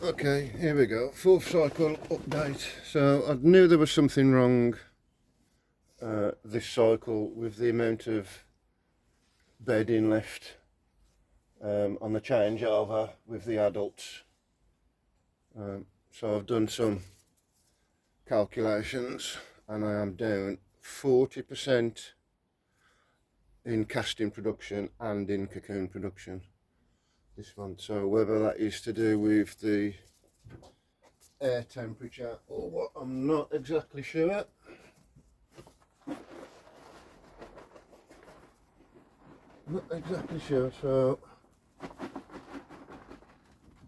Okay, here we go. Fourth cycle update. So I knew there was something wrong this cycle with the amount of bedding left on the changeover with the adults. So I've done some calculations and I am down 40% in casting production and in cocoon production this month. So whether that is to do with the air temperature or what, I'm not exactly sure. Not exactly sure. So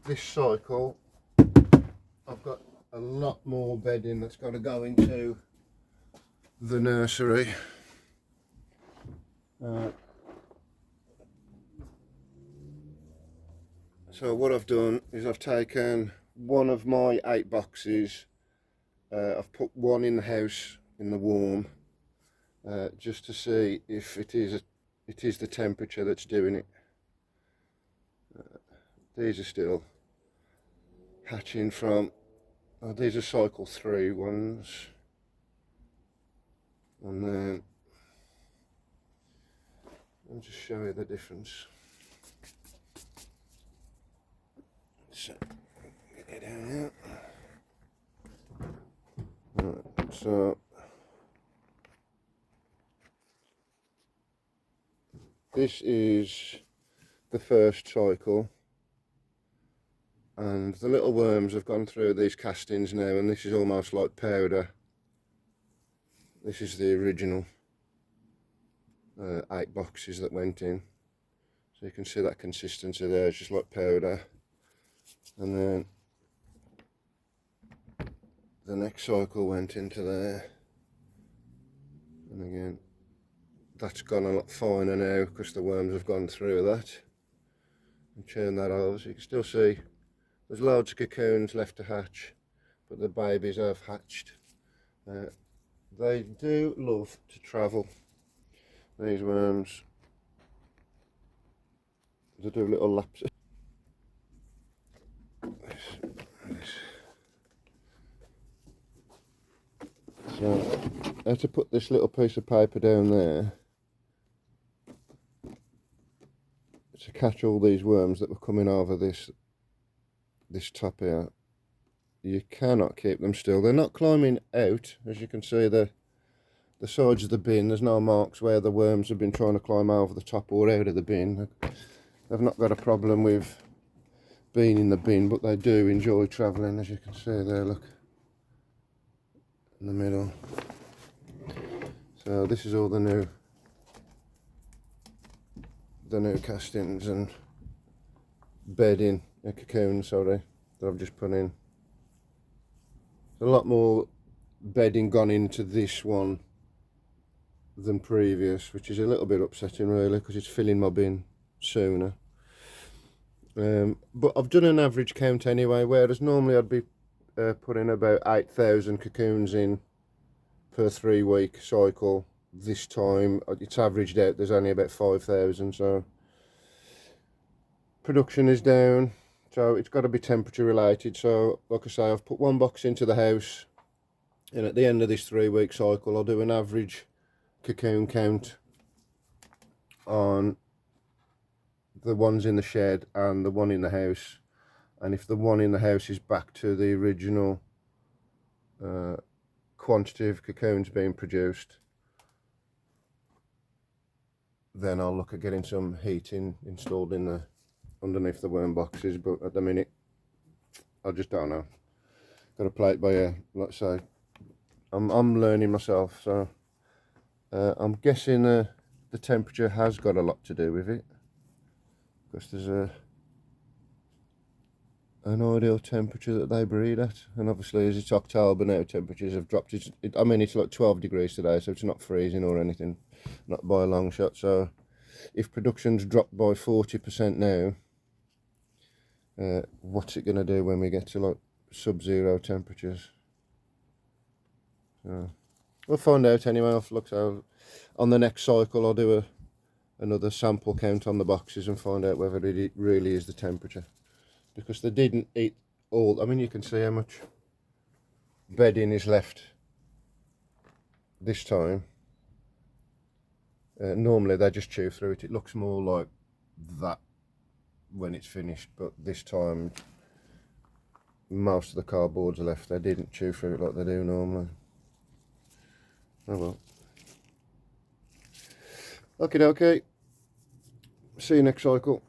this cycle I've got a lot more bedding that's got to go into the nursery. So what I've done is I've taken one of my 8 boxes, I've put one in the house in the warm, just to see if it is the temperature that's doing it. These are still hatching from, these are cycle 3 ones, and then I'll just show you the difference. So, get it down here. Right, so this is the first cycle, and the little worms have gone through these castings now, and this is almost like powder. This is the original 8 boxes that went in, so you can see that consistency there. It's just like powder. And then the next cycle went into there, and again that's gone a lot finer now because the worms have gone through that and churned that over. So you can still see there's loads of cocoons left to hatch, but the babies have hatched. They do love to travel, these worms. They do little laps. So I had to put this little piece of paper down there to catch all these worms that were coming over this top here. You cannot keep them still. They're not climbing out, as you can see the sides of the bin. There's no marks where the worms have been trying to climb over the top or out of the bin. They've not got a problem with being in the bin, but they do enjoy travelling, as you can see there, look, in the middle. So this is all the new castings and bedding, cocoons, sorry, that I've just put in. There's a lot more bedding gone into this one than previous, which is a little bit upsetting really, because it's filling my bin sooner. But I've done an average count anyway, whereas normally I'd be putting about 8,000 cocoons in per 3-week cycle. This time it's averaged out, there's only about 5,000, so production is down. So it's got to be temperature related. So like I say, I've put one box into the house, and at the end of this 3-week cycle I'll do an average cocoon count on the ones in the shed and the one in the house, and if the one in the house is back to the original quantity of cocoons being produced, then I'll look at getting some heating installed in the underneath the worm boxes. But at the minute I just don't know, got to play it by ear. Like I say, I'm learning myself, so I'm guessing the temperature has got a lot to do with it, because there's an ideal temperature that they breed at, and obviously as it's October now, temperatures have dropped. I mean, it's like 12 degrees today, so it's not freezing or anything, not by a long shot. So if production's dropped by 40% now, what's it going to do when we get to like sub-zero temperatures? So we'll find out anyway. On the next cycle I'll do another sample count on the boxes and find out whether it really is the temperature, because they didn't eat all, I mean, you can see how much bedding is left this time. Normally they just chew through it. It looks more like that when it's finished, but this time most of the cardboard's left. They didn't chew through it like they do normally. Oh well. Okay, see you next cycle.